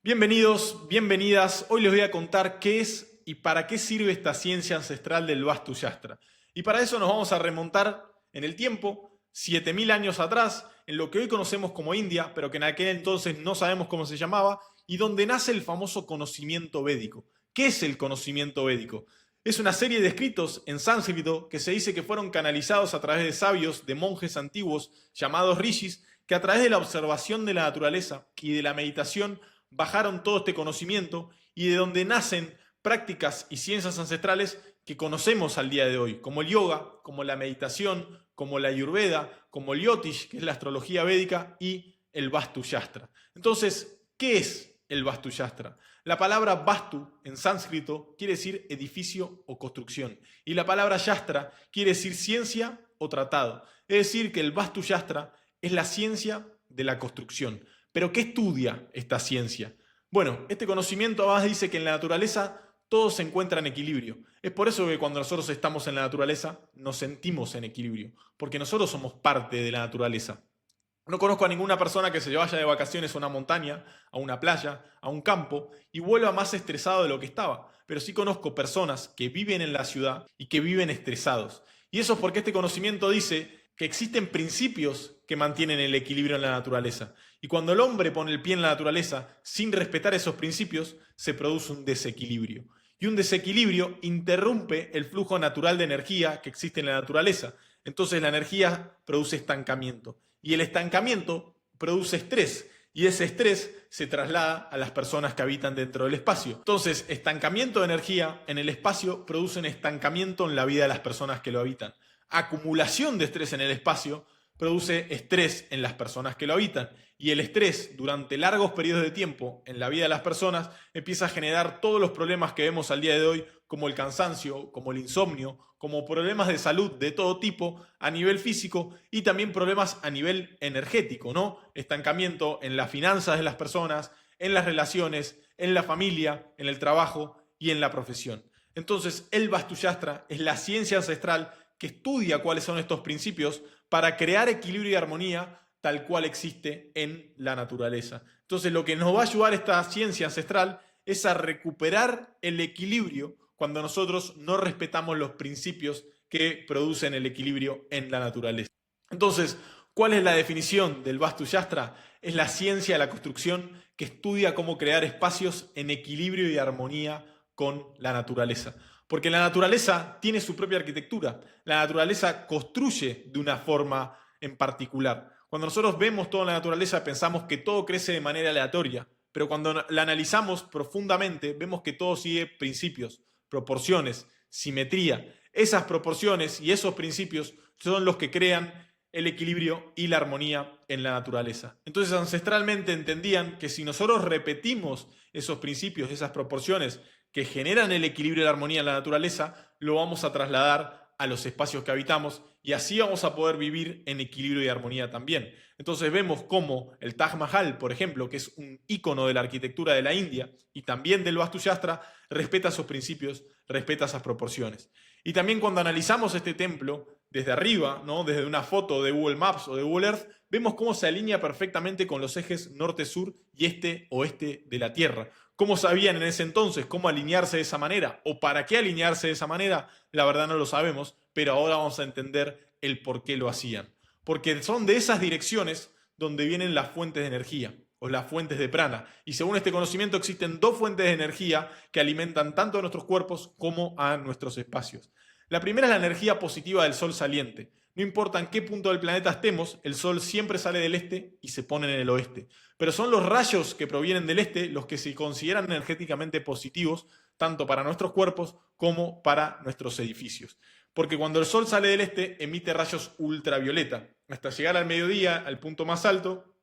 Bienvenidos, bienvenidas. Hoy les voy a contar qué es y para qué sirve esta ciencia ancestral del Vastu Shastra. Y para eso nos vamos a remontar en el tiempo, 7000 años atrás, en lo que hoy conocemos como India, pero que en aquel entonces no sabemos cómo se llamaba, y donde nace el famoso conocimiento védico. ¿Qué es el conocimiento védico? Es una serie de escritos en sánscrito que se dice que fueron canalizados a través de sabios, de monjes antiguos llamados rishis, que a través de la observación de la naturaleza y de la meditación bajaron todo este conocimiento y de donde nacen prácticas y ciencias ancestrales que conocemos al día de hoy, como el yoga, como la meditación, como la ayurveda, como el yotish, que es la astrología védica, y el Vastu Shastra. Entonces, ¿qué es el Vastu Shastra? La palabra Vastu en sánscrito quiere decir edificio o construcción, y la palabra Shastra quiere decir ciencia o tratado. Es decir, que el Vastu Shastra es la ciencia de la construcción. ¿Pero qué estudia esta ciencia? Bueno, este conocimiento además dice que en la naturaleza todo se encuentra en equilibrio. Es por eso que cuando nosotros estamos en la naturaleza nos sentimos en equilibrio, porque nosotros somos parte de la naturaleza. No conozco a ninguna persona que se vaya de vacaciones a una montaña, a una playa, a un campo y vuelva más estresado de lo que estaba. Pero sí conozco personas que viven en la ciudad y que viven estresados. Y eso es porque este conocimiento dice que existen principios que mantienen el equilibrio en la naturaleza. Y cuando el hombre pone el pie en la naturaleza sin respetar esos principios, se produce un desequilibrio. Y un desequilibrio interrumpe el flujo natural de energía que existe en la naturaleza. Entonces la energía produce estancamiento. Y el estancamiento produce estrés. Y ese estrés se traslada a las personas que habitan dentro del espacio. Entonces, estancamiento de energía en el espacio produce un estancamiento en la vida de las personas que lo habitan. Acumulación de estrés en el espacio produce estrés en las personas que lo habitan. Y el estrés durante largos periodos de tiempo en la vida de las personas empieza a generar todos los problemas que vemos al día de hoy, como el cansancio, como el insomnio, como problemas de salud de todo tipo a nivel físico y también problemas a nivel energético, ¿no? Estancamiento en las finanzas de las personas, en las relaciones, en la familia, en el trabajo y en la profesión. Entonces, el Vastu Shastra es la ciencia ancestral que estudia cuáles son estos principios para crear equilibrio y armonía tal cual existe en la naturaleza. Entonces, lo que nos va a ayudar esta ciencia ancestral es a recuperar el equilibrio cuando nosotros no respetamos los principios que producen el equilibrio en la naturaleza. Entonces, ¿cuál es la definición del Vastu Shastra? Es la ciencia de la construcción que estudia cómo crear espacios en equilibrio y armonía con la naturaleza. Porque la naturaleza tiene su propia arquitectura. La naturaleza construye de una forma en particular. Cuando nosotros vemos toda la naturaleza pensamos que todo crece de manera aleatoria, pero cuando la analizamos profundamente vemos que todo sigue principios, proporciones, simetría. Esas proporciones y esos principios son los que crean el equilibrio y la armonía en la naturaleza. Entonces ancestralmente entendían que si nosotros repetimos esos principios, esas proporciones que generan el equilibrio y la armonía en la naturaleza, lo vamos a trasladar a los espacios que habitamos y así vamos a poder vivir en equilibrio y armonía también. Entonces vemos cómo el Taj Mahal, por ejemplo, que es un ícono de la arquitectura de la India y también del Vastu Shastra, respeta esos principios, respeta esas proporciones. Y también cuando analizamos este templo desde arriba, ¿no? Desde una foto de Google Maps o de Google Earth, vemos cómo se alinea perfectamente con los ejes norte-sur y este-oeste de la Tierra. ¿Cómo sabían en ese entonces cómo alinearse de esa manera? ¿O para qué alinearse de esa manera? La verdad no lo sabemos, pero ahora vamos a entender el por qué lo hacían. Porque son de esas direcciones donde vienen las fuentes de energía o las fuentes de prana. Y según este conocimiento existen dos fuentes de energía que alimentan tanto a nuestros cuerpos como a nuestros espacios. La primera es la energía positiva del sol saliente. No importa en qué punto del planeta estemos, el sol siempre sale del este y se pone en el oeste. Pero son los rayos que provienen del este los que se consideran energéticamente positivos, tanto para nuestros cuerpos como para nuestros edificios. Porque cuando el sol sale del este, emite rayos ultravioleta, hasta llegar al mediodía, al punto más alto,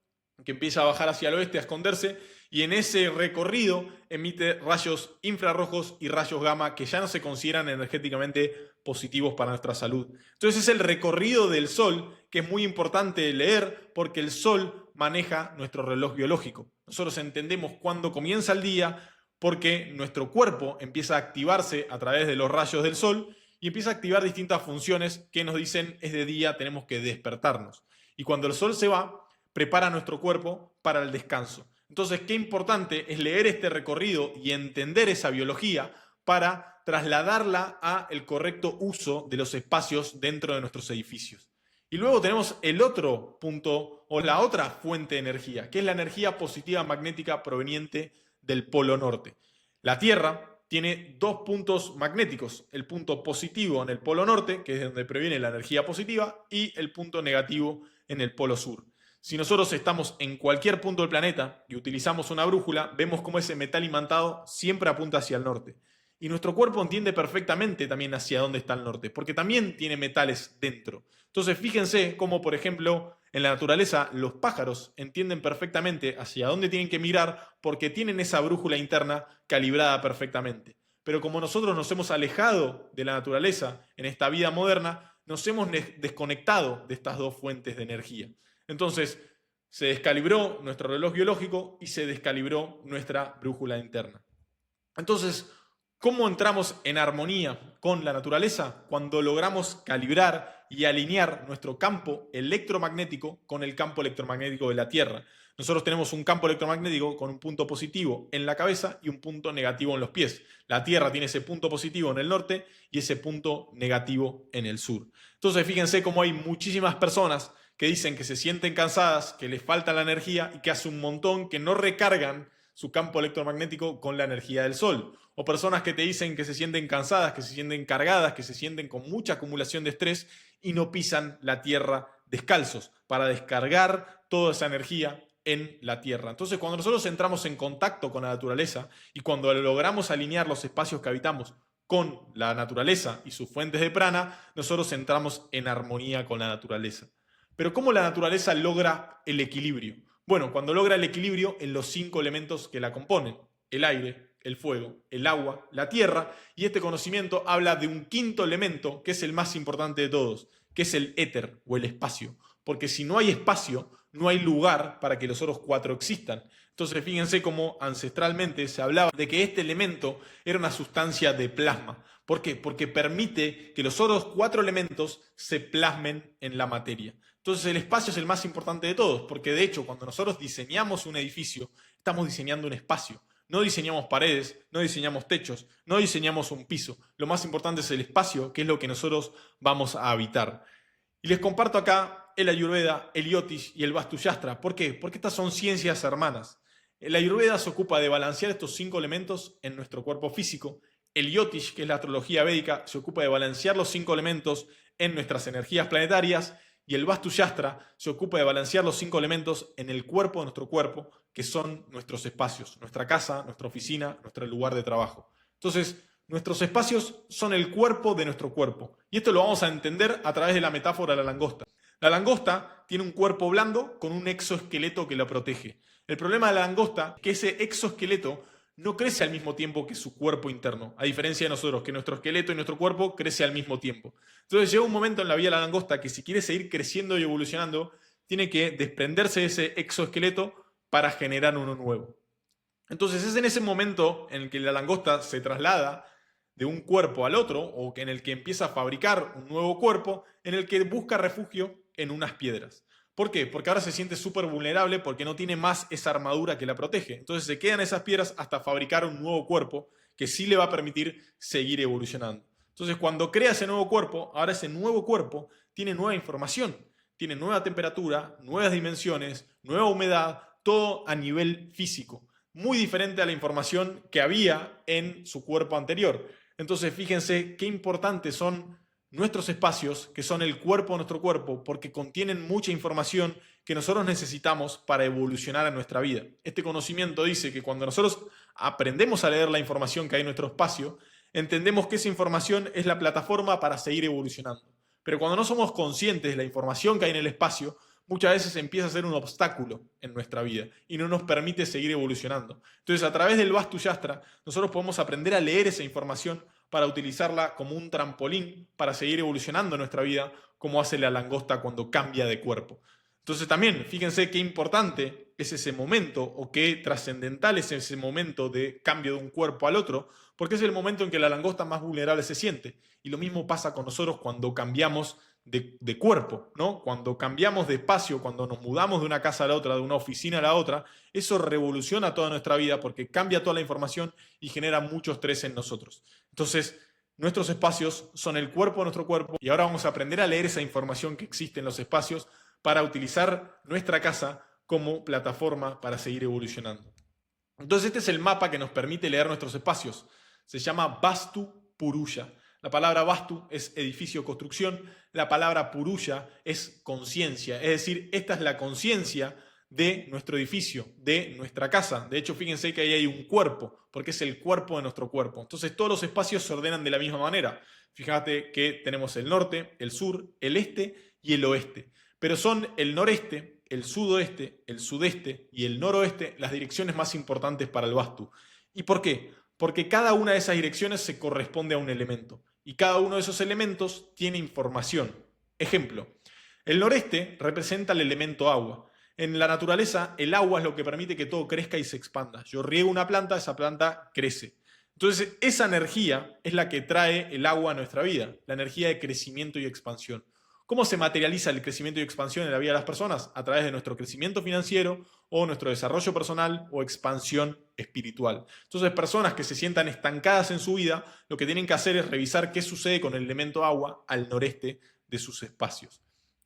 que empieza a bajar hacia el oeste, a esconderse, y en ese recorrido emite rayos infrarrojos y rayos gamma que ya no se consideran energéticamente positivos para nuestra salud. Entonces es el recorrido del Sol que es muy importante leer porque el Sol maneja nuestro reloj biológico. Nosotros entendemos cuándo comienza el día porque nuestro cuerpo empieza a activarse a través de los rayos del Sol y empieza a activar distintas funciones que nos dicen es de día, tenemos que despertarnos. Y cuando el Sol se va, prepara nuestro cuerpo para el descanso. Entonces, qué importante es leer este recorrido y entender esa biología para trasladarla al correcto uso de los espacios dentro de nuestros edificios. Y luego tenemos el otro punto o la otra fuente de energía, que es la energía positiva magnética proveniente del Polo Norte. La Tierra tiene dos puntos magnéticos, el punto positivo en el Polo Norte, que es donde proviene la energía positiva, y el punto negativo en el Polo Sur. Si nosotros estamos en cualquier punto del planeta y utilizamos una brújula, vemos cómo ese metal imantado siempre apunta hacia el norte. Y nuestro cuerpo entiende perfectamente también hacia dónde está el norte, porque también tiene metales dentro. Entonces, fíjense cómo, por ejemplo, en la naturaleza los pájaros entienden perfectamente hacia dónde tienen que mirar porque tienen esa brújula interna calibrada perfectamente. Pero como nosotros nos hemos alejado de la naturaleza en esta vida moderna, nos hemos desconectado de estas dos fuentes de energía. Entonces, se descalibró nuestro reloj biológico y se descalibró nuestra brújula interna. Entonces, ¿cómo entramos en armonía con la naturaleza? Cuando logramos calibrar y alinear nuestro campo electromagnético con el campo electromagnético de la Tierra. Nosotros tenemos un campo electromagnético con un punto positivo en la cabeza y un punto negativo en los pies. La Tierra tiene ese punto positivo en el norte y ese punto negativo en el sur. Entonces, fíjense cómo hay muchísimas personas que dicen que se sienten cansadas, que les falta la energía y que hace un montón que no recargan su campo electromagnético con la energía del sol. O personas que te dicen que se sienten cansadas, que se sienten cargadas, que se sienten con mucha acumulación de estrés y no pisan la tierra descalzos para descargar toda esa energía en la tierra. Entonces, cuando nosotros entramos en contacto con la naturaleza y cuando logramos alinear los espacios que habitamos con la naturaleza y sus fuentes de prana, nosotros entramos en armonía con la naturaleza. Pero ¿cómo la naturaleza logra el equilibrio? Bueno, cuando logra el equilibrio en los 5 elementos que la componen: el aire, el fuego, el agua, la tierra, y este conocimiento habla de un quinto elemento que es el más importante de todos, que es el éter o el espacio. Porque si no hay espacio, no hay lugar para que los otros 4 existan. Entonces, fíjense cómo ancestralmente se hablaba de que este elemento era una sustancia de plasma. ¿Por qué? Porque permite que los otros 4 elementos se plasmen en la materia. Entonces el espacio es el más importante de todos, porque de hecho cuando nosotros diseñamos un edificio, estamos diseñando un espacio. No diseñamos paredes, no diseñamos techos, no diseñamos un piso. Lo más importante es el espacio, que es lo que nosotros vamos a habitar. Y les comparto acá el Ayurveda, el Jyotish y el Vastu Shastra. ¿Por qué? Porque estas son ciencias hermanas. El Ayurveda se ocupa de balancear estos 5 elementos en nuestro cuerpo físico. El Jyotish, que es la astrología védica, se ocupa de balancear los 5 elementos en nuestras energías planetarias. Y el Vastu Shastra se ocupa de balancear los 5 elementos en el cuerpo de nuestro cuerpo, que son nuestros espacios, nuestra casa, nuestra oficina, nuestro lugar de trabajo. Entonces, nuestros espacios son el cuerpo de nuestro cuerpo. Y esto lo vamos a entender a través de la metáfora de la langosta. La langosta tiene un cuerpo blando con un exoesqueleto que la protege. El problema de la langosta es que ese exoesqueleto no crece al mismo tiempo que su cuerpo interno, a diferencia de nosotros, que nuestro esqueleto y nuestro cuerpo crece al mismo tiempo. Entonces llega un momento en la vida de la langosta que si quiere seguir creciendo y evolucionando, tiene que desprenderse de ese exoesqueleto para generar uno nuevo. Entonces es en ese momento en el que la langosta se traslada de un cuerpo al otro, o en el que empieza a fabricar un nuevo cuerpo, en el que busca refugio en unas piedras. ¿Por qué? Porque ahora se siente súper vulnerable porque no tiene más esa armadura que la protege. Entonces se quedan esas piedras hasta fabricar un nuevo cuerpo que sí le va a permitir seguir evolucionando. Entonces cuando crea ese nuevo cuerpo, ahora ese nuevo cuerpo tiene nueva información, tiene nueva temperatura, nuevas dimensiones, nueva humedad, todo a nivel físico. Muy diferente a la información que había en su cuerpo anterior. Entonces fíjense qué importantes son nuestros espacios, que son el cuerpo de nuestro cuerpo, porque contienen mucha información que nosotros necesitamos para evolucionar en nuestra vida. Este conocimiento dice que cuando nosotros aprendemos a leer la información que hay en nuestro espacio, entendemos que esa información es la plataforma para seguir evolucionando. Pero cuando no somos conscientes de la información que hay en el espacio, muchas veces empieza a ser un obstáculo en nuestra vida y no nos permite seguir evolucionando. Entonces, a través del Vastu Shastra, nosotros podemos aprender a leer esa información para utilizarla como un trampolín para seguir evolucionando en nuestra vida, como hace la langosta cuando cambia de cuerpo. Entonces también, fíjense qué importante es ese momento o qué trascendental es ese momento de cambio de un cuerpo al otro, porque es el momento en que la langosta más vulnerable se siente. Y lo mismo pasa con nosotros cuando cambiamos de cuerpo, ¿no? Cuando cambiamos de espacio, cuando nos mudamos de una casa a la otra, de una oficina a la otra, eso revoluciona toda nuestra vida porque cambia toda la información y genera mucho estrés en nosotros. Entonces, nuestros espacios son el cuerpo de nuestro cuerpo y ahora vamos a aprender a leer esa información que existe en los espacios para utilizar nuestra casa como plataforma para seguir evolucionando. Entonces, este es el mapa que nos permite leer nuestros espacios. Se llama Vastu Purusha. La palabra Vastu es edificio, construcción. La palabra Purusha es conciencia. Es decir, esta es la conciencia de nuestro edificio, de nuestra casa. De hecho, fíjense que ahí hay un cuerpo, porque es el cuerpo de nuestro cuerpo. Entonces, todos los espacios se ordenan de la misma manera. Fíjate que tenemos el norte, el sur, el este y el oeste. Pero son el noreste, el sudoeste, el sudeste y el noroeste las direcciones más importantes para el Vastu. ¿Y por qué? Porque cada una de esas direcciones se corresponde a un elemento y cada uno de esos elementos tiene información. Ejemplo, el noreste representa el elemento agua. En la naturaleza, el agua es lo que permite que todo crezca y se expanda. Yo riego una planta, esa planta crece. Entonces, esa energía es la que trae el agua a nuestra vida, la energía de crecimiento y expansión. ¿Cómo se materializa el crecimiento y expansión en la vida de las personas? A través de nuestro crecimiento financiero o nuestro desarrollo personal o expansión espiritual. Entonces, personas que se sientan estancadas en su vida, lo que tienen que hacer es revisar qué sucede con el elemento agua al noreste de sus espacios.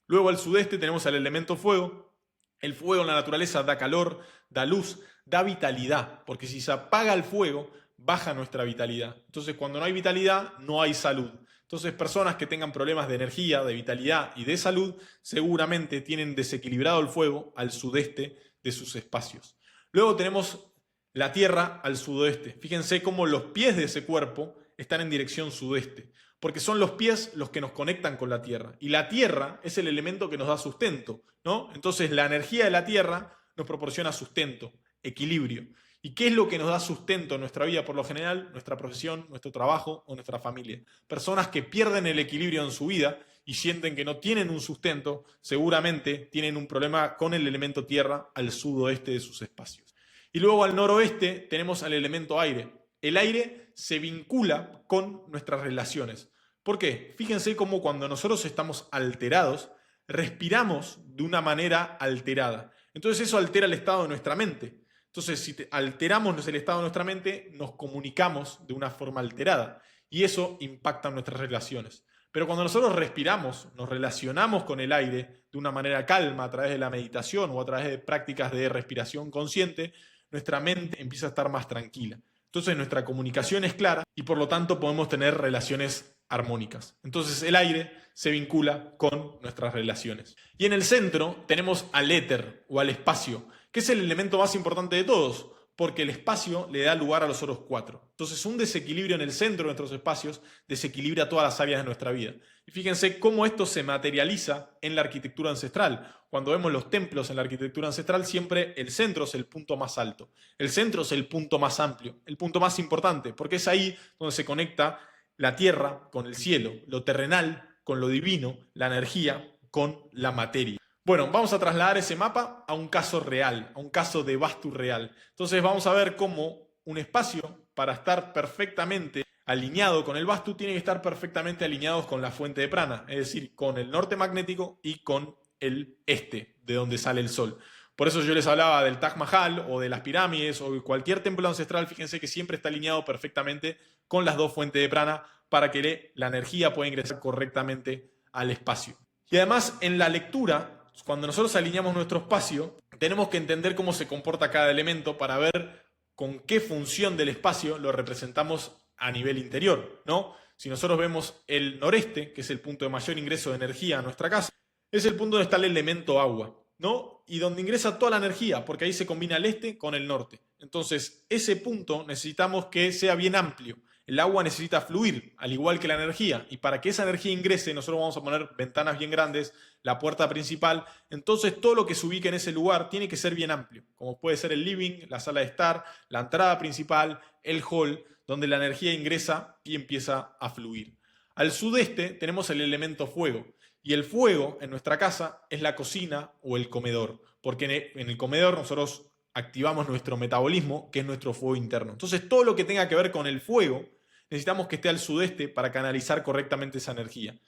Luego al sudeste tenemos al elemento fuego. El fuego en la naturaleza da calor, da luz, da vitalidad, porque si se apaga el fuego, baja nuestra vitalidad. Entonces, cuando no hay vitalidad, no hay salud. Entonces, personas que tengan problemas de energía, de vitalidad y de salud, seguramente tienen desequilibrado el fuego al sudeste de sus espacios. Luego tenemos la Tierra al sudoeste. Fíjense cómo los pies de ese cuerpo están en dirección sudeste, porque son los pies los que nos conectan con la Tierra. Y la Tierra es el elemento que nos da sustento, ¿no? Entonces, la energía de la Tierra nos proporciona sustento, equilibrio. ¿Y qué es lo que nos da sustento en nuestra vida por lo general? Nuestra profesión, nuestro trabajo o nuestra familia. Personas que pierden el equilibrio en su vida y sienten que no tienen un sustento, seguramente tienen un problema con el elemento tierra al sudoeste de sus espacios. Y luego al noroeste tenemos al elemento aire. El aire se vincula con nuestras relaciones. ¿Por qué? Fíjense cómo cuando nosotros estamos alterados, respiramos de una manera alterada. Entonces eso altera el estado de nuestra mente. Entonces, si alteramos el estado de nuestra mente, nos comunicamos de una forma alterada y eso impacta en nuestras relaciones. Pero cuando nosotros respiramos, nos relacionamos con el aire de una manera calma a través de la meditación o a través de prácticas de respiración consciente, nuestra mente empieza a estar más tranquila. Entonces, nuestra comunicación es clara y por lo tanto podemos tener relaciones armónicas. Entonces, el aire se vincula con nuestras relaciones. Y en el centro tenemos al éter o al espacio, que es el elemento más importante de todos, porque el espacio le da lugar a los otros cuatro. Entonces, un desequilibrio en el centro de nuestros espacios desequilibra todas las áreas de nuestra vida. Y fíjense cómo esto se materializa en la arquitectura ancestral. Cuando vemos los templos en la arquitectura ancestral, siempre el centro es el punto más alto. El centro es el punto más amplio, el punto más importante, porque es ahí donde se conecta la tierra con el cielo, lo terrenal con lo divino, la energía con la materia. Bueno, vamos a trasladar ese mapa a un caso real, a un caso de Vastu real. Entonces vamos a ver cómo un espacio, para estar perfectamente alineado con el Vastu, tiene que estar perfectamente alineado con la fuente de prana, es decir, con el norte magnético y con el este, de donde sale el sol. Por eso yo les hablaba del Taj Mahal o de las pirámides o de cualquier templo ancestral, fíjense que siempre está alineado perfectamente con las dos fuentes de prana para que la energía pueda ingresar correctamente al espacio. Y además en la lectura, cuando nosotros alineamos nuestro espacio, tenemos que entender cómo se comporta cada elemento para ver con qué función del espacio lo representamos a nivel interior, ¿no? Si nosotros vemos el noreste, que es el punto de mayor ingreso de energía a nuestra casa, es el punto donde está el elemento agua, ¿no? Y donde ingresa toda la energía, porque ahí se combina el este con el norte. Entonces, ese punto necesitamos que sea bien amplio. El agua necesita fluir, al igual que la energía, y para que esa energía ingrese, nosotros vamos a poner ventanas bien grandes, la puerta principal, entonces todo lo que se ubique en ese lugar tiene que ser bien amplio, como puede ser el living, la sala de estar, la entrada principal, el hall, donde la energía ingresa y empieza a fluir. Al sudeste tenemos el elemento fuego, y el fuego en nuestra casa es la cocina o el comedor, porque en el comedor nosotros activamos nuestro metabolismo, que es nuestro fuego interno. Entonces, todo lo que tenga que ver con el fuego, necesitamos que esté al sudeste para canalizar correctamente esa energía.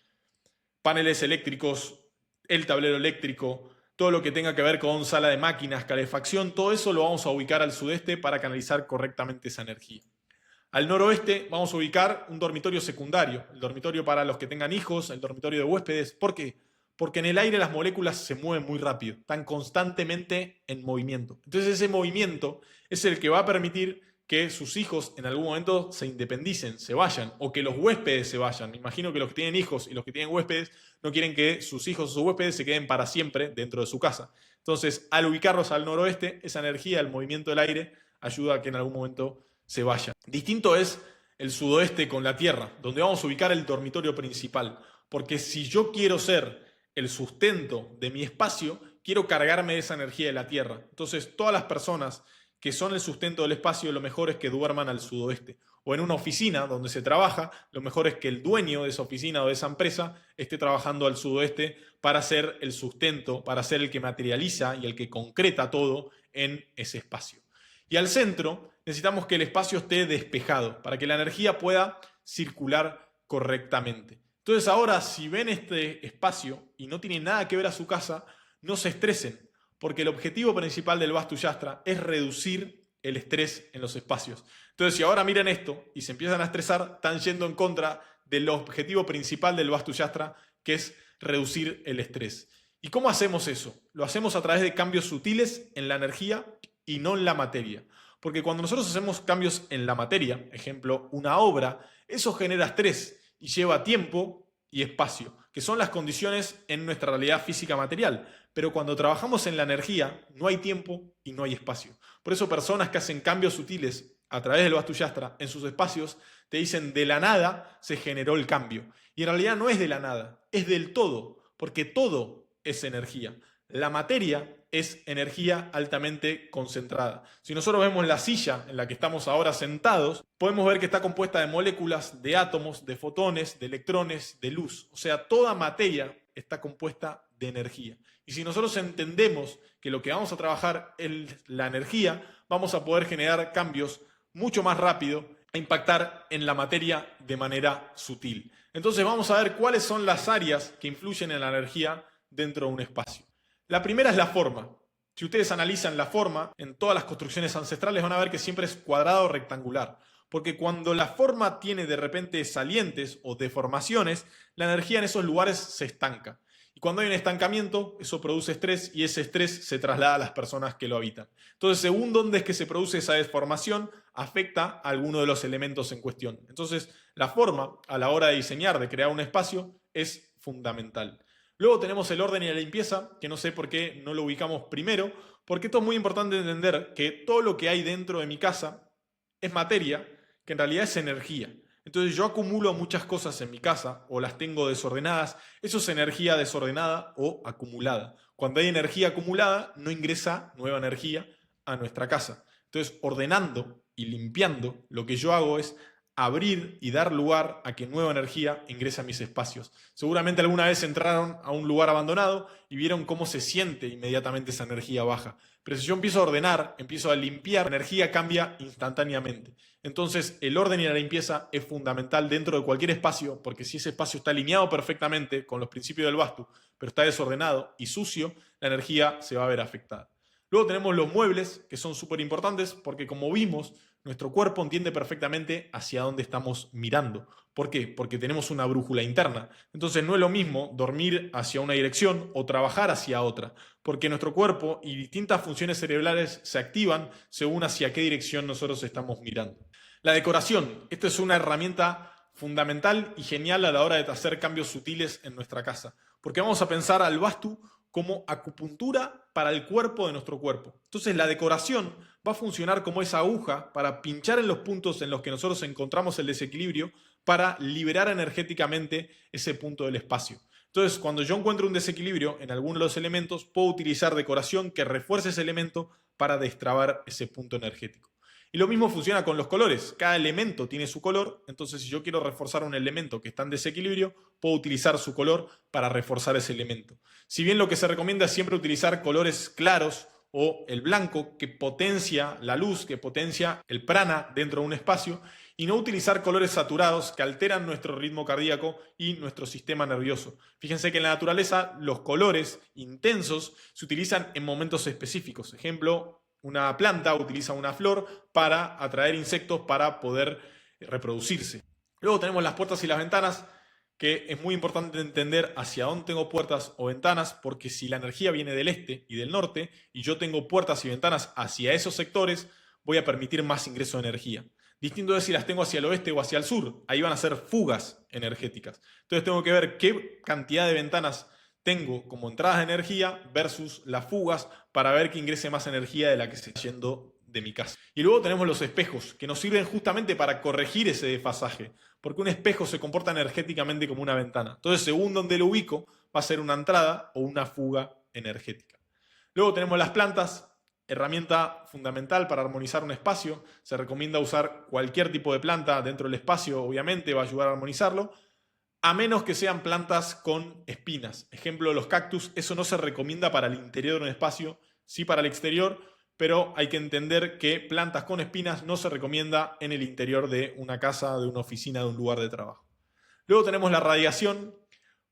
paneles eléctricos, el tablero eléctrico, todo lo que tenga que ver con sala de máquinas, calefacción, todo eso lo vamos a ubicar al sudeste para canalizar correctamente esa energía. Al noroeste vamos a ubicar un dormitorio secundario, el dormitorio para los que tengan hijos, el dormitorio de huéspedes. ¿Por qué? Porque en el aire las moléculas se mueven muy rápido, están constantemente en movimiento. Entonces ese movimiento es el que va a permitir que sus hijos en algún momento se independicen, se vayan, o que los huéspedes se vayan. Me imagino que los que tienen hijos y los que tienen huéspedes no quieren que sus hijos o sus huéspedes se queden para siempre dentro de su casa. Entonces, al ubicarlos al noroeste, esa energía, el movimiento del aire, ayuda a que en algún momento se vayan. Distinto es el sudoeste con la tierra, donde vamos a ubicar el dormitorio principal. Porque si yo quiero ser el sustento de mi espacio, quiero cargarme de esa energía de la tierra. Entonces, todas las personas que son el sustento del espacio, lo mejor es que duerman al sudoeste. O en una oficina donde se trabaja, lo mejor es que el dueño de esa oficina o de esa empresa esté trabajando al sudoeste para ser el sustento, para ser el que materializa y el que concreta todo en ese espacio. Y al centro necesitamos que el espacio esté despejado para que la energía pueda circular correctamente. Entonces ahora, si ven este espacio y no tiene nada que ver a su casa, no se estresen, porque el objetivo principal del Vastu Shastra es reducir el estrés en los espacios. Entonces, si ahora miran esto y se empiezan a estresar, están yendo en contra del objetivo principal del Vastu Shastra, que es reducir el estrés. ¿Y cómo hacemos eso? Lo hacemos a través de cambios sutiles en la energía y no en la materia. Porque cuando nosotros hacemos cambios en la materia, ejemplo, una obra, eso genera estrés y lleva tiempo y espacio, que son las condiciones en nuestra realidad física material. Pero cuando trabajamos en la energía, no hay tiempo y no hay espacio. Por eso personas que hacen cambios sutiles a través del Vastu Shastra en sus espacios te dicen de la nada se generó el cambio. Y en realidad no es de la nada, es del todo, porque todo es energía. La materia es energía altamente concentrada. Si nosotros vemos la silla en la que estamos ahora sentados, podemos ver que está compuesta de moléculas, de átomos, de fotones, de electrones, de luz. O sea, toda materia está compuesta de energía. Y si nosotros entendemos que lo que vamos a trabajar es la energía, vamos a poder generar cambios mucho más rápido e impactar en la materia de manera sutil. Entonces vamos a ver cuáles son las áreas que influyen en la energía dentro de un espacio. La primera es la forma. Si ustedes analizan la forma, en todas las construcciones ancestrales van a ver que siempre es cuadrado o rectangular. Porque cuando la forma tiene de repente salientes o deformaciones, la energía en esos lugares se estanca. Y cuando hay un estancamiento, eso produce estrés y ese estrés se traslada a las personas que lo habitan. Entonces, según dónde es que se produce esa deformación, afecta a alguno de los elementos en cuestión. Entonces, la forma, a la hora de diseñar, de crear un espacio, es fundamental. Luego tenemos el orden y la limpieza, que no sé por qué no lo ubicamos primero, porque esto es muy importante entender que todo lo que hay dentro de mi casa es materia, que en realidad es energía. Entonces yo acumulo muchas cosas en mi casa o las tengo desordenadas, eso es energía desordenada o acumulada. Cuando hay energía acumulada, no ingresa nueva energía a nuestra casa. Entonces, ordenando y limpiando, lo que yo hago es abrir y dar lugar a que nueva energía ingrese a mis espacios. Seguramente alguna vez entraron a un lugar abandonado y vieron cómo se siente inmediatamente esa energía baja. Pero si yo empiezo a ordenar, empiezo a limpiar, la energía cambia instantáneamente. Entonces, el orden y la limpieza es fundamental dentro de cualquier espacio, porque si ese espacio está alineado perfectamente con los principios del Vastu, pero está desordenado y sucio, la energía se va a ver afectada. Luego tenemos los muebles, que son súper importantes, porque como vimos, nuestro cuerpo entiende perfectamente hacia dónde estamos mirando. ¿Por qué? Porque tenemos una brújula interna. Entonces no es lo mismo dormir hacia una dirección o trabajar hacia otra, porque nuestro cuerpo y distintas funciones cerebrales se activan según hacia qué dirección nosotros estamos mirando. La decoración. Esta es una herramienta fundamental y genial a la hora de hacer cambios sutiles en nuestra casa, porque vamos a pensar al Vastu como acupuntura para el cuerpo de nuestro cuerpo. Entonces la decoración va a funcionar como esa aguja para pinchar en los puntos en los que nosotros encontramos el desequilibrio para liberar energéticamente ese punto del espacio. Entonces, cuando yo encuentro un desequilibrio en alguno de los elementos, puedo utilizar decoración que refuerce ese elemento para destrabar ese punto energético. Y lo mismo funciona con los colores. Cada elemento tiene su color, entonces si yo quiero reforzar un elemento que está en desequilibrio, puedo utilizar su color para reforzar ese elemento. Si bien lo que se recomienda es siempre utilizar colores claros o el blanco que potencia la luz, que potencia el prana dentro de un espacio, y no utilizar colores saturados que alteran nuestro ritmo cardíaco y nuestro sistema nervioso. Fíjense que en la naturaleza los colores intensos se utilizan en momentos específicos. Ejemplo, una planta utiliza una flor para atraer insectos para poder reproducirse. Luego tenemos las puertas y las ventanas, que es muy importante entender hacia dónde tengo puertas o ventanas, porque si la energía viene del este y del norte y yo tengo puertas y ventanas hacia esos sectores, voy a permitir más ingreso de energía. Distinto es si las tengo hacia el oeste o hacia el sur, ahí van a ser fugas energéticas. Entonces tengo que ver qué cantidad de ventanas tengo como entradas de energía versus las fugas para ver que ingrese más energía de la que se está yendo de mi casa. Y luego tenemos los espejos, que nos sirven justamente para corregir ese desfasaje, porque un espejo se comporta energéticamente como una ventana. Entonces, según donde lo ubico, va a ser una entrada o una fuga energética. Luego tenemos las plantas, herramienta fundamental para armonizar un espacio. Se recomienda usar cualquier tipo de planta dentro del espacio, obviamente, va a ayudar a armonizarlo, a menos que sean plantas con espinas. Ejemplo, los cactus, eso no se recomienda para el interior de un espacio, sí para el exterior, pero hay que entender que plantas con espinas no se recomienda en el interior de una casa, de una oficina, de un lugar de trabajo. Luego tenemos la radiación,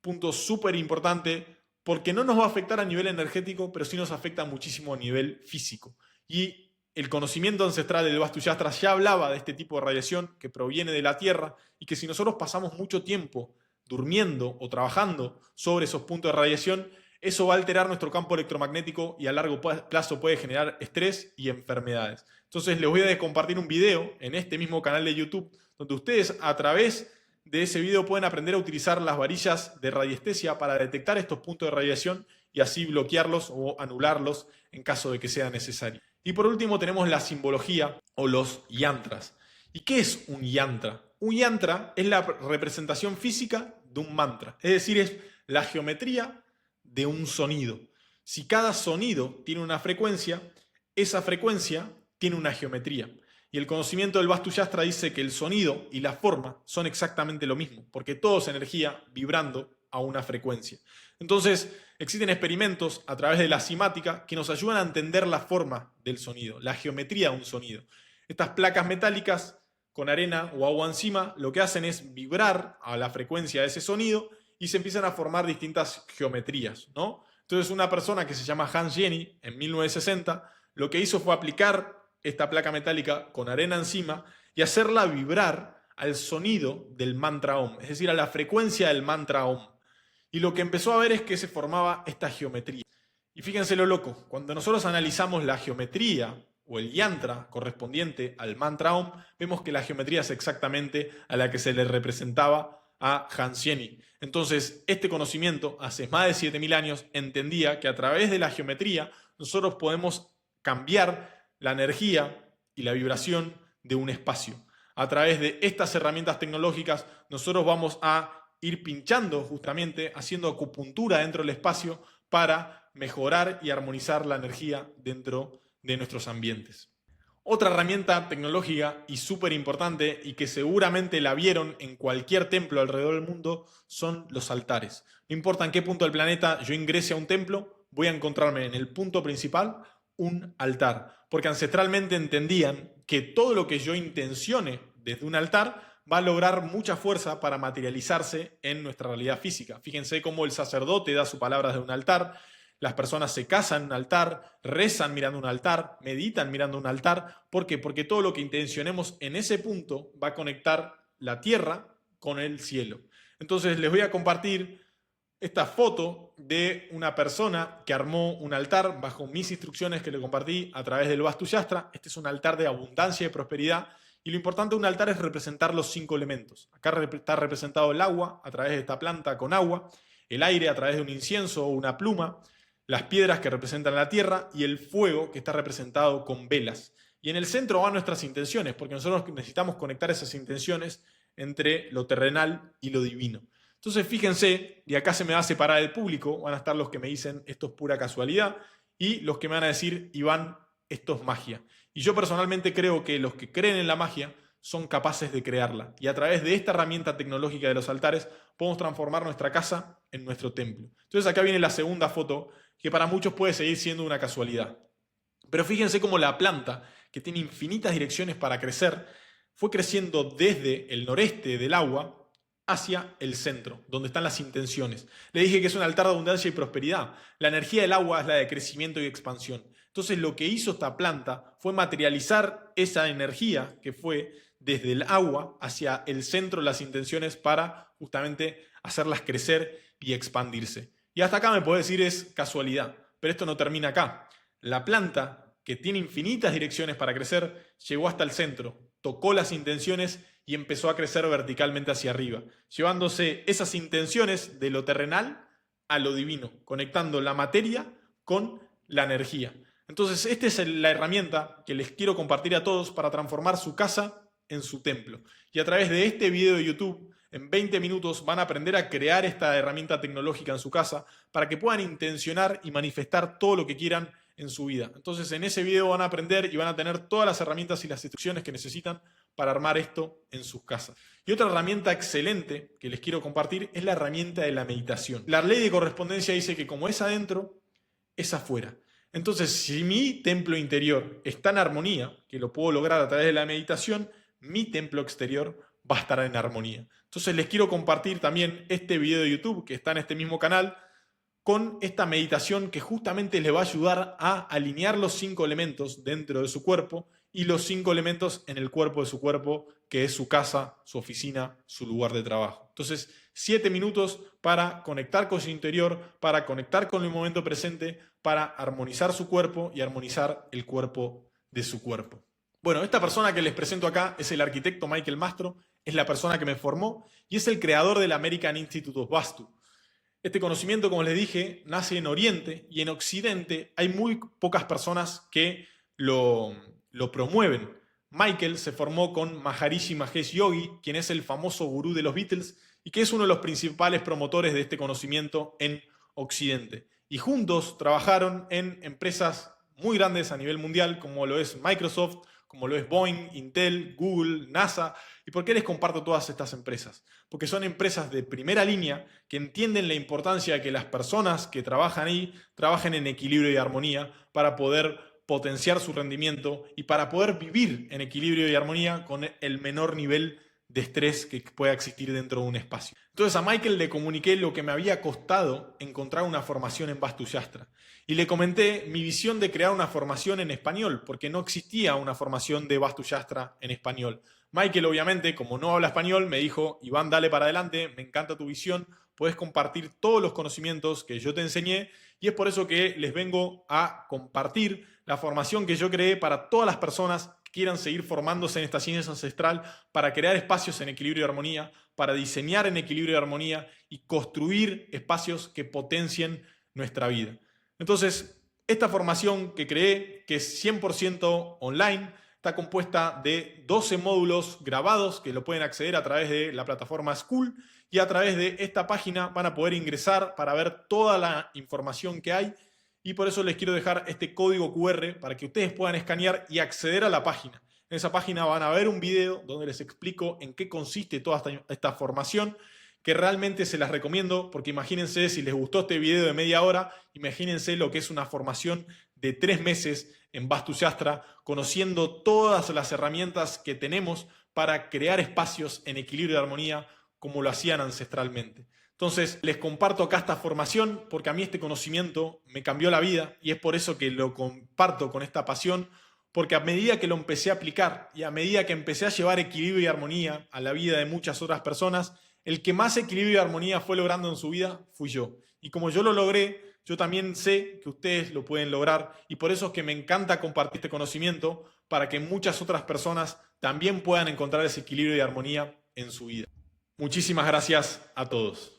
punto súper importante, porque no nos va a afectar a nivel energético, pero sí nos afecta muchísimo a nivel físico. Y el conocimiento ancestral del Vastu Shastra ya hablaba de este tipo de radiación que proviene de la Tierra y que si nosotros pasamos mucho tiempo durmiendo o trabajando sobre esos puntos de radiación, eso va a alterar nuestro campo electromagnético y a largo plazo puede generar estrés y enfermedades. Entonces les voy a compartir un video en este mismo canal de YouTube donde ustedes a través de ese video pueden aprender a utilizar las varillas de radiestesia para detectar estos puntos de radiación y así bloquearlos o anularlos en caso de que sea necesario. Y por último tenemos la simbología o los yantras. ¿Y qué es un yantra? Un yantra es la representación física de un mantra, es decir, es la geometría de un sonido. Si cada sonido tiene una frecuencia, esa frecuencia tiene una geometría. Y el conocimiento del Vastu Shastra dice que el sonido y la forma son exactamente lo mismo, porque todo es energía vibrando a una frecuencia. Entonces, existen experimentos a través de la simática que nos ayudan a entender la forma del sonido, la geometría de un sonido. Estas placas metálicas con arena o agua encima lo que hacen es vibrar a la frecuencia de ese sonido y se empiezan a formar distintas geometrías, ¿no? Entonces una persona que se llama Hans Jenny en 1960 lo que hizo fue aplicar esta placa metálica con arena encima y hacerla vibrar al sonido del mantra Om, es decir, a la frecuencia del mantra Om. Y lo que empezó a ver es que se formaba esta geometría. Y fíjense lo loco, cuando nosotros analizamos la geometría o el yantra correspondiente al mantra Om, vemos que la geometría es exactamente a la que se le representaba a Hans Jenny. Entonces, este conocimiento, hace más de 7000 años, entendía que a través de la geometría nosotros podemos cambiar la energía y la vibración de un espacio. A través de estas herramientas tecnológicas, nosotros vamos a ir pinchando justamente, haciendo acupuntura dentro del espacio para mejorar y armonizar la energía dentro de nuestros ambientes. Otra herramienta tecnológica y súper importante y que seguramente la vieron en cualquier templo alrededor del mundo son los altares. No importa en qué punto del planeta yo ingrese a un templo, voy a encontrarme en el punto principal un altar, porque ancestralmente entendían que todo lo que yo intencione desde un altar va a lograr mucha fuerza para materializarse en nuestra realidad física. Fíjense cómo el sacerdote da su palabra desde un altar. Las personas se casan en un altar, rezan mirando un altar, meditan mirando un altar. ¿Por qué? Porque todo lo que intencionemos en ese punto va a conectar la tierra con el cielo. Entonces les voy a compartir esta foto de una persona que armó un altar bajo mis instrucciones que le compartí a través del Vastu Shastra. Este es un altar de abundancia y de prosperidad. Y lo importante de un altar es representar los 5 elementos. Acá está representado el agua a través de esta planta con agua, el aire a través de un incienso o una pluma, las piedras que representan la tierra y el fuego que está representado con velas. Y en el centro van nuestras intenciones, porque nosotros necesitamos conectar esas intenciones entre lo terrenal y lo divino. Entonces fíjense, y acá se me va a separar el público, van a estar los que me dicen esto es pura casualidad y los que me van a decir, Iván, esto es magia. Y yo personalmente creo que los que creen en la magia son capaces de crearla. Y a través de esta herramienta tecnológica de los altares podemos transformar nuestra casa en nuestro templo. Entonces acá viene la segunda foto, que para muchos puede seguir siendo una casualidad. Pero fíjense cómo la planta, que tiene infinitas direcciones para crecer, fue creciendo desde el noreste del agua hacia el centro, donde están las intenciones. Le dije que es un altar de abundancia y prosperidad. La energía del agua es la de crecimiento y expansión. Entonces lo que hizo esta planta fue materializar esa energía que fue desde el agua hacia el centro de las intenciones para justamente hacerlas crecer y expandirse. Y hasta acá me puedo decir es casualidad, pero esto no termina acá. La planta, que tiene infinitas direcciones para crecer, llegó hasta el centro, tocó las intenciones y empezó a crecer verticalmente hacia arriba, llevándose esas intenciones de lo terrenal a lo divino, conectando la materia con la energía. Entonces, esta es la herramienta que les quiero compartir a todos para transformar su casa en su templo. Y a través de este video de YouTube, en 20 minutos van a aprender a crear esta herramienta tecnológica en su casa para que puedan intencionar y manifestar todo lo que quieran en su vida. Entonces, en ese video van a aprender y van a tener todas las herramientas y las instrucciones que necesitan para armar esto en sus casas. Y otra herramienta excelente que les quiero compartir es la herramienta de la meditación. La ley de correspondencia dice que como es adentro, es afuera. Entonces, si mi templo interior está en armonía, que lo puedo lograr a través de la meditación, mi templo exterior va a estar en armonía. Entonces les quiero compartir también este video de YouTube que está en este mismo canal con esta meditación que justamente les va a ayudar a alinear los 5 elementos dentro de su cuerpo y los 5 elementos en el cuerpo de su cuerpo, que es su casa, su oficina, su lugar de trabajo. Entonces, 7 minutos para conectar con su interior, para conectar con el momento presente, para armonizar su cuerpo y armonizar el cuerpo de su cuerpo. Bueno, esta persona que les presento acá es el arquitecto Michael Mastro, es la persona que me formó y es el creador del American Institute of Vastu. Este conocimiento, como les dije, nace en Oriente y en Occidente hay muy pocas personas que lo promueven. Michael se formó con Maharishi Mahesh Yogi, quien es el famoso gurú de los Beatles y que es uno de los principales promotores de este conocimiento en Occidente. Y juntos trabajaron en empresas muy grandes a nivel mundial, como lo es Microsoft, como lo es Boeing, Intel, Google, NASA. ¿Y por qué les comparto todas estas empresas? Porque son empresas de primera línea que entienden la importancia de que las personas que trabajan ahí trabajen en equilibrio y armonía para poder potenciar su rendimiento y para poder vivir en equilibrio y armonía con el menor nivel de estrés que pueda existir dentro de un espacio. Entonces a Michael le comuniqué lo que me había costado encontrar una formación en Vastu Shastra y le comenté mi visión de crear una formación en español, porque no existía una formación de Vastu Shastra en español. Michael, obviamente, como no habla español, me dijo: Iván, dale para adelante, me encanta tu visión, puedes compartir todos los conocimientos que yo te enseñé y es por eso que les vengo a compartir la formación que yo creé para todas las personas quieran seguir formándose en esta ciencia ancestral para crear espacios en equilibrio y armonía, para diseñar en equilibrio y armonía y construir espacios que potencien nuestra vida. Entonces, esta formación que creé, que es 100% online, está compuesta de 12 módulos grabados que lo pueden acceder a través de la plataforma School y a través de esta página van a poder ingresar para ver toda la información que hay. Y por eso les quiero dejar este código QR para que ustedes puedan escanear y acceder a la página. En esa página van a ver un video donde les explico en qué consiste toda esta formación, que realmente se las recomiendo, porque imagínense, si les gustó este video de media hora, imagínense lo que es una formación de 3 meses en Vastu Shastra, conociendo todas las herramientas que tenemos para crear espacios en equilibrio y armonía como lo hacían ancestralmente. Entonces, les comparto acá esta formación porque a mí este conocimiento me cambió la vida y es por eso que lo comparto con esta pasión, porque a medida que lo empecé a aplicar y a medida que empecé a llevar equilibrio y armonía a la vida de muchas otras personas, el que más equilibrio y armonía fue logrando en su vida fui yo. Y como yo lo logré, yo también sé que ustedes lo pueden lograr y por eso es que me encanta compartir este conocimiento para que muchas otras personas también puedan encontrar ese equilibrio y armonía en su vida. Muchísimas gracias a todos.